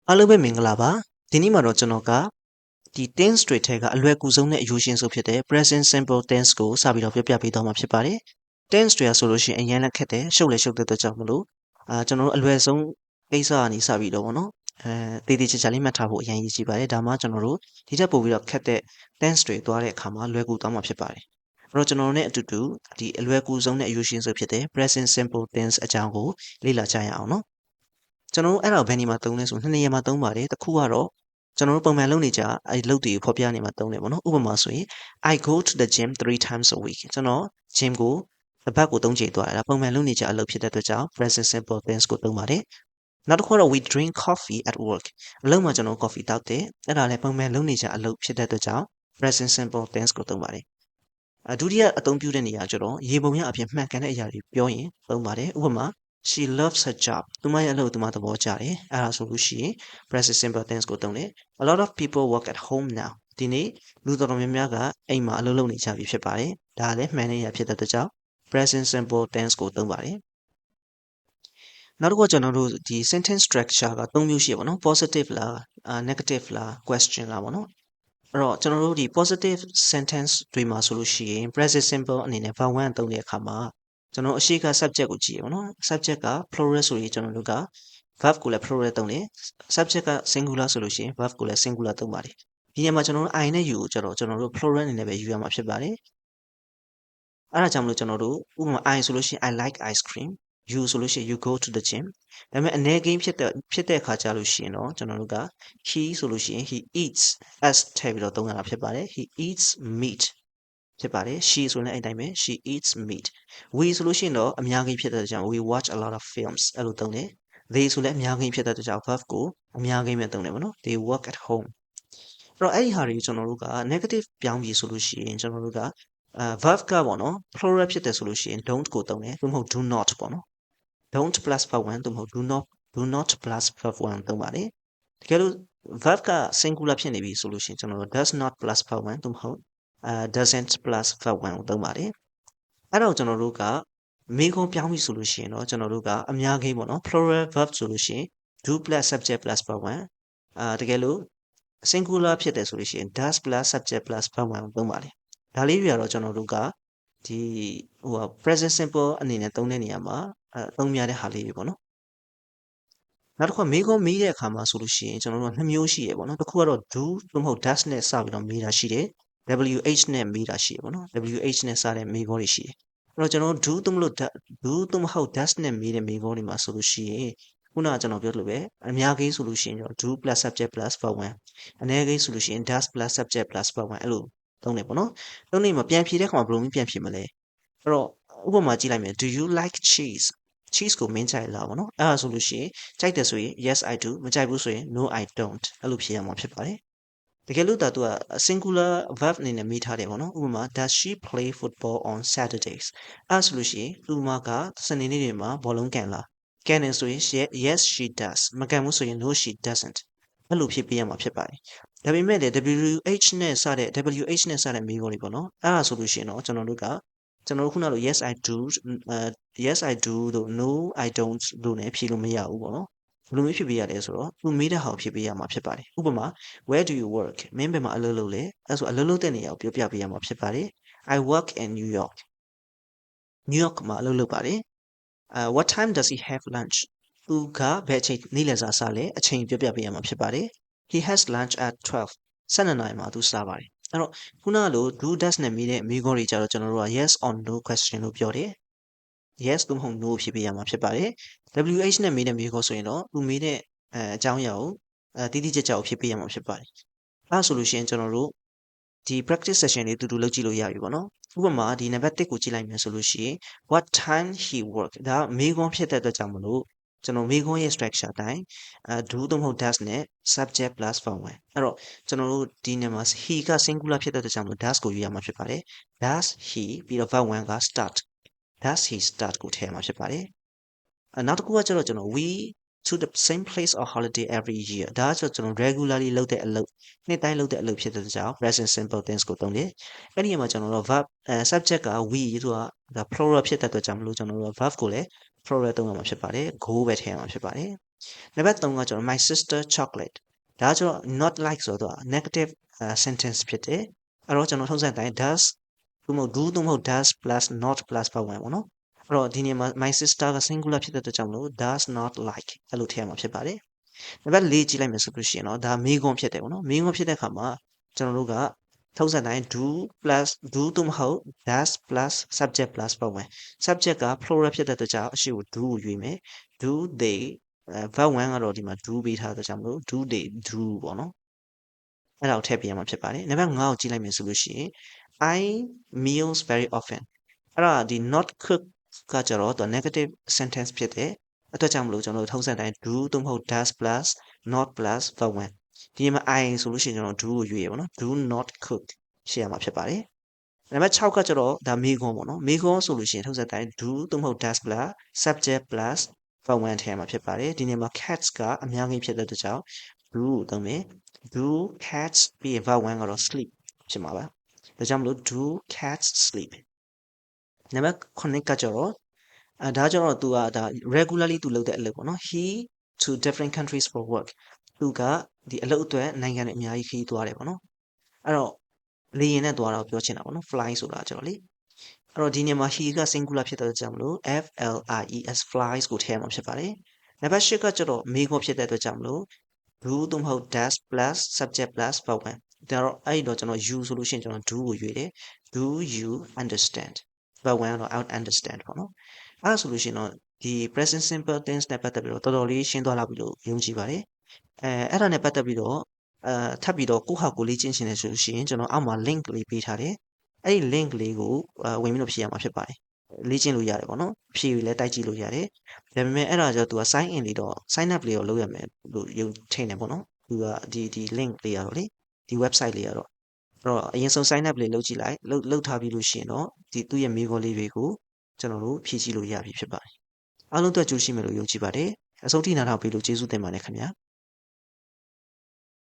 အားလုံးပဲမင်္ဂလာပါဒီနေ့မှာတော့ကျွန်တော်ကဒီ tense တွေထဲကအလွယ်ကူဆုံးနဲ့အယူရှင်ဆုံးဖြစ်တဲ့ present simple tense ကိုစပြီးတော့ပြပေးသွားမှာဖြစ်ပါတယ် tense တွေကဆိုလို့ရှိရင်အရင်လက်ခက်တယ်ရှုပ်လေရှုပ်တဲ့အတွက်ကြောင့်မလို့ကျွန်တော်တို့အလွယ်ဆုံးကိစ္စကနေစပြီးတော့ဗောနော်တေးသေးချာချာလေးမှတ်ထားဖို့အရင်ရည်ကြီးပါတယ်ဒါမှကျွန်တော်တို့ဒီထက်ပိုပြီးတော့ခက်တဲ့ tense တွေသွားတဲ့အခါမှာလွယ်ကူသွားမှာဖြစ်ပါတယ်အဲ့တော့ကျွန်တော်တို့ ਨੇ အတူတူဒီအလွယ်ကူဆုံးနဲ့အယူရှင်ဆုံးဖြစ်တဲ့ present simple tense အကြောင်းကိုလေ့လာကြရအောင်နော်ကျွန်တော်တို့အဲ့ဒါဘယ်နေမှာသုံးလဲဆိုနှစ်နေရာမှာသုံးပါတယ်တစ်ခုကတော့ကျွန်တော်တို့ပုံမှန်လုပ်နေကြအဲ့လုပ်တွေကိုဖော်ပြနေမှာသုံးတယ်ပေါ့နော်ဥပမာဆိုရင် I go to the gym 3 times a week ကျွန်တော် gym ကိုတစ်ပတ်ကို3ချိန်သွားတယ်ဒါပုံမှန်လုပ်နေကြအလုပ်ဖြစ်တဲ့အတွက်ကြောင့် present simple tense ကိုသုံးပါတယ်နောက်တစ်ခုကတော့ we drink coffee at work အလုပ်မှာကျွန်တော် coffee တောက်တယ်အဲ့ဒါလည်းပုံမှန်လုပ်နေကြအလုပ်ဖြစ်တဲ့အတွက်ကြောင့် present simple tense ကိုသုံးပါတယ်ဒုတိယအသုံးပြုတဲ့နေရာကျတော့ရေပုံရအပြင်မှန်ကန်တဲ့အရာတွေပြောရင်သုံးပါတယ်ဥပမာ she loves her job သူမရဲ့အလုပ်သူမသဘောကျတယ်အဲ့ဒါဆိုလို့ရှိရင် present simple tense ကိုသုံးတယ် a lot of people work at home now ဒီနေ့လူတော်တော်များများကအိမ်မှာအလုပ်လုပ်နေကြပြီဖြစ်ပါတယ်ဒါလည်းမှန်တဲ့အရာဖြစ်တဲ့အတွက်ကြောင့် present simple tense ကိုသုံးပါတယ်နောက်တစ်ခုကျွန်တော်တို့ဒီ sentence structure က3မျိုးရှိရပါတော့ positive လား negative လား question လားပေါ့နော်အဲ့တော့ကျွန်တော်တို့ဒီ positive sentence တွေမှာဆိုလို့ရှိရင် present simple အနေနဲ့ verb 1သုံးတဲ့အခါမှာကျွန်တော်အရှိက subject ကိုကြည့်ရအောင်နော် subject က plural ဆိုရင်ကျွန်တော်တို့က verb ကိုလည်း plural သုံးတယ် subject က singular ဆိုလို့ရှိရင် verb ကိုလည်း singular သုံးပါတယ်ဒီနေရာမှာကျွန်တော်တို့ I နဲ့ you ကိုကျတော့ကျွန်တော်တို့ plural အနေနဲ့ပဲယူရမှာဖြစ်ပါတယ်အဲ့ဒါကြောင့်မလို့ကျွန်တော်တို့ဥပမာ I ဆိုလို့ရှိရင် I like ice cream you ဆိုလို့ရှိရင် you go to the gym ဒါပေမဲ့အနေကိန်းဖြစ်တဲ့အခါကျလို့ရှိရင်တော့ကျွန်တော်တို့က he ဆိုလို့ရှိရင် he eats s ထည့်ပြီးတော့သုံးရတာဖြစ်ပါတယ် he eats meat ဖြစ်ပါတယ် she ဆိုလည်းအဲ့တိုင်းပဲ she eats meat we ဆိုလို့ရှိရင်တော့အများကြီးဖြစ်တဲ့ကြောင့် we watch a lot of films အဲ့လိုသုံးတယ် they ဆိုလည်းအများကြီးဖြစ်တဲ့ကြောင့် verb ကိုအများကြီးပဲသုံးတယ်ဗောနော် they work at home အဲ့တော့အဲ့ဒီဟာတွေကျွန်တော်တို့က negative ပြောင်းပြီဆိုလို့ရှိရင်ကျွန်တော်တို့ကverb ကပေါ့နော် plural ဖြစ်တယ်ဆိုလို့ရှိရင် don't ကိုသုံးတယ်သို့မဟုတ် do not ပေါ့နော် don't plus verb 1သို့မဟုတ် do not plus verb 1သုံးပါတယ်တကယ်လို့ verb က singular ဖြစ်နေပြီဆိုလို့ရှိရင်ကျွန်တော်တို့ does not plus verb 1သို့မဟုတ်doesn't plus verb 1ကိုသုံးပါတယ်အဲ့တော့ကျွန်တော်တို့ကမေခွန်းပြောင်းပြီဆိုလို့ရှိရင်တော့ကျွန်တော်တို့ကအများကြီးပေါ့နော် plural verb ဆိုလို့ရှိရင် do plus subject plus verb 1တကယ်လို့ singular ဖြစ်တယ်ဆိုလို့ရှိရင် does plus subject plus verb 1ကိုသုံးပါတယ်ဒါလေးတွေကတော့ကျွန်တော်တို့ကဒီpresent simple အနေနဲ့သုံးတဲ့နေရာမှာသုံးများတဲ့ဟာလေးတွေပေါ့နော်နောက်တစ်ခုကမေးခွန်းမေးတဲ့အခါမှာဆိုလို့ရှိရင်ကျွန်တော်တို့က2မျိုးရှိရပေါ့နော်တစ်ခုကတော့ do သို့မဟုတ် does နဲ့စပြီးတော့မေးတာရှိတယ် wh နဲ့မေးတာရှိရပေါ့နော် wh နဲ့စတဲ့မေးခွန်းတွေရှိတယ်အဲ့တော့ကျွန်တော်တို့ do သို့မဟုတ် does နဲ့မေးတဲ့မေးခွန်းတွေမှာဆိုလို့ရှိရင်ခုနကကျွန်တော်ပြောလို့ပဲအများကြီးဆိုလို့ရှိရင်ကျွန်တော် do plus subject plus verb 1အနည်းကြီးဆိုလို့ရှိရင် does plus subject plus verb 1အဲ့လိုသုံးတယ်ပေါ့နော်သုံးနေမှာပြန်ဖြေတဲ့အခါမှာဘယ်လိုမျိုးပြန်ဖြေမလဲအဲ့တော့ဥပမာကြည့်လိုက်မယ် do you like cheese ကိုမင်းကြိုက်လားပေါ့နော်အဲ့ဒါဆိုလို့ရှိရင်ကြိုက်တယ်ဆိုရင် yes I do မကြိုက်ဘူးဆိုရင် no I don't အဲ့လိုဖြေရမှာဖြစ်ပါတယ်တကယ်လို့သူက singular verb အနေနဲ့မေးထားတယ်ပေါ့နော်ဥပမာ does she play football on Saturdays အဲ့ဆိုလို့ရှိရင်သူမကစနေနေ့တွေမှာဘောလုံးကန်လားကန်တယ်ဆိုရင် yes she does မကန်ဘူးဆိုရင် no she doesn't အဲ့လိုဖြေပေးရမှာဖြစ်ပါတယ်ဒါပေမဲ့လေ wh နဲ့စတဲ့မေးခွန်းတွေပေါ့နော်အဲ့ဒါဆိုလို့ရှိရင်တော့ကျွန်တော်တို့ခုနလို yes I do yes I do တို့ no I don't တို့ ਨੇ ဖြေလို့မရဘူးပေါ့နော်ဘယ်လိုမျိုးဖြေပေးရလဲဆိုတော့သူမေးတဲ့ဟာကိုဖြေပေးရမှာဖြစ်ပါတယ်ဥပမာ where do you work မင်းဘယ်မှာအလုပ်လုပ်လဲအဲ့ဆိုအလုပ်လုပ်တဲ့နေရာကိုပြောပြပေးရမှာဖြစ်ပါတယ် I work in New York မှာအလုပ်လုပ်ပါတယ်what time does he have lunch သူကဘယ်အချိန်နေ့လည်စာစားလဲအချိန်ပြောပြပေးရမှာဖြစ်ပါတယ် he has lunch at 12 12နာရီမှာသူစားပါတယ်အဲ့တော့ခုနကလို do does နဲ့မေးတဲ့မေးခွန်းတွေကြတော့ကျွန်တော်တို့က yes or no question လို့ပြောတယ် yes သို့မဟုတ် no ဖြေပေးရမှာဖြစ်ပါတယ် wh နဲ့မေးတဲ့မေးခွန်းဆိုရင်တော့သူမေးတဲ့အကြောင်းအရာကိုတိတိကျကျကိုဖြေပေးရမှာဖြစ်ပါတယ်အဲ့ဆိုလို့ရှိရင်ကျွန်တော်တို့ဒီ practice session လေးတူတူလုပ်ကြည့်လို့ရပြီပေါ့နော်ဥပမာဒီနံပါတ်1ကိုကြည့်လိုက်မယ်ဆိုလို့ရှိရင် what time he work ဒါမေးခွန်းဖြစ်တဲ့အတွက်ကြောင့်မလို့ကျွန်တော်မေးခွန်းရဲ့ structure အတိုင်းdo သို့မဟုတ် does နဲ့ subject plus verb 1အဲ့တော့ကျွန်တော်တို့ဒီနေရာမှာ he က singular ဖြစ်တဲ့အတွက်ကြောင့်မလို့ does ကိုယူရမှာဖြစ်ပါတယ် does he ပြီးတော့ verb 1က start does he start ကိုထည့်ရမှာဖြစ်ပါတယ်နောက်တစ်ခုကကျတော့ကျွန်တော် we to the same place or holiday every year ဒါကကျွန်တော် regularly လုပ်တဲ့အလုပ်နှစ်တိုင်းလုပ်တဲ့အလုပ်ဖြစ်တဲ့ကြောင့် present simple tense ကိုသုံးတယ်အဲ့ဒီမှာကျွန်တော်တို့ verb subject က we ဆိုတာဒါ plural ဖြစ်တဲ့အတွက်ကြောင့်မလို့ကျွန်တော်တို့ verb ကိုလည်း plural သုံးရမှာဖြစ်ပါတယ် go ပဲထည့်ရမှာဖြစ်ပါတယ် နံပါတ်3ကကျွန်တော် my sister chocolate ဒါကကျွန်တော် not like ဆိုတော့ negative sentence ဖြစ်တယ်အဲ့တော့ကျွန်တော်ထုံးစံတိုင်း does သို့မဟုတ် do သို့မဟုတ် does plus not plus ပတ်ဝင်ပေါ့နော်အဲ့တော့ဒီနေ့မှာ my sister က singular ဖြစ်တဲ့အတွက်ကြောင့်မလို့ does not like အဲ့လိုထည့်ရမှာဖြစ်ပါတယ်နံပါတ်4ကြည့်လိုက်မယ်ဆိုလို့ရှိရင်တော့ဒါမေးခွန်းဖြစ်တယ်ပေါ့နော်မေးခွန်းဖြစ်တဲ့အခါမှာကျွန်တော်တို့ကထုံးစံတိုင်း do plus do သို့မဟုတ် does plus subject plus ပတ်ဝင် subject က plural ဖြစ်တဲ့အတွက်ကြောင့်အရှိကို do ကိုရွေးမယ် do they verb 1ကတော့ဒီမှာ do ပေးထားတဲ့ကြောင့်မလို့ do they do ပေါ့နော်အဲ့ဒါကိုထည့်ပြရမှာဖြစ်ပါတယ်နံပါတ်5ကိုကြည့်လိုက်မယ်ဆိုလို့ရှိရင် I meals very often အဲ့ဒါဒီ not cook ကကြတော့သူ negative sentence ဖြစ်တဲ့အတွက်ကြောင့်မလို့ကျွန်တော်တို့ထုံးစံတိုင်း do သို့မဟုတ် does plus not plus verb 1ဒီမှာ I ဆိုလို့ရှိရင်ကျွန်တော် do ကိုရွေးရပါတော့ do not cook ရှင်းရမှာဖြစ်ပါတယ်နံပါတ်6ကကျတော့ဒါမေးခွန်းပေါ့နော်မေးခွန်းဆိုလို့ရှိရင်ထုံးစံတိုင်း do သို့မဟုတ် does plus subject plus verb 1ထည့်ရမှာဖြစ်ပါတယ်ဒီနေ့မှာ cats ကအများကြီးဖြစ်တဲ့အတွက်ကြောင့် do ကိုသုံးမယ် do cats ပြီးရင် verb 1ကတော့ sleep ဖြစ်မှာပါဒါကြောင့်မလို့ do cats sleep နံပါတ်9ကကျတော့ဒါကျတော့သူကဒါ regularly သူလုပ်တဲ့အလုပ်ပေါ့နော် he to different countries for work သူကဒီအလုပ်အတွက်နိုင်ငံတွေအများကြီးခရီးသွားတယ်ပေါ့နော်အဲ့တော့လေယာဉ်နဲ့သွားတော့ပြောချင်တာပေါ့နော် fly ဆိုတာကျတော့လေအဲ့တော့ဒီနေရာမှာ he က singular ဖြစ်တဲ့ကြောင့်မလို့ flies flies ကိုထည့်ရမှာဖြစ်ပါတယ်နံပါတ်10ကကျတော့မေးခွန်းဖြစ်တဲ့အတွက်ကြောင့်မလို့ do သို့မဟုတ် does plus subject plus verb 1ဒါတော့အဲ့တော့ကျွန်တော် you ဆိုလို့ရှိရင်ကျွန်တော် do ကိုရွေးတယ် do you understand verb 1ကတော့ out understand ပေါ့နော်အဲ့ဆိုလို့ရှိရင်တော့ဒီ present simple tense နဲ့ပတ်သက်ပြီးတော့တော်တော်လေးရှင်းသွားလာပြီလို့ယုံကြည်ပါတယ်အဲ့ဒါနဲ့ပတ်သက်ပြီးတော့ထပ်ပြီးတော့ကိုယ့်ဟာကိုယ်လေ့ကျင့်ချင်တယ်ဆိုလို့ရှိရင်ကျွန်တော်အောက်မှာ link လေးပေးထားတယ်အဲ့ဒီ link လေးကိုဝင်ပြီးတော့ဖြည့်ရမှာဖြစ်ပါတယ်လေ့ကျင့်လို့ရတယ်ပေါ့နော်ဖြည့်ပြီးလဲတိုက်ကြည့်လို့ရတယ်ဒါပေမဲ့အဲ့ဒါကြောင့်သူက sign in လေးတော့ sign up လေးတော့လုပ်ရမယ်လို့ယုံထင်တယ်ပေါ့နော်သူကဒီ link လေးရတော့လေဒီ website လေးရတော့အဲ့တော့အရင်ဆုံး sign up လေးလုပ်ကြည့်လိုက်လုပ်ထားပြီးလို့ရှိရင်တော့ဒီသူ့ရဲ့မေးခွန်းလေးတွေကိုကျွန်တော်တို့ဖြည့်ကြည့်လို့ရပြီဖြစ်ပါတယ်အားလုံးအတွက်ကြိုးရှိမယ်လို့ယုံကြည်ပါတယ်အဆုံးထိနားထောင်ပေးလို့ကျေးဇူးတင်ပါတယ်ခင်ဗျာ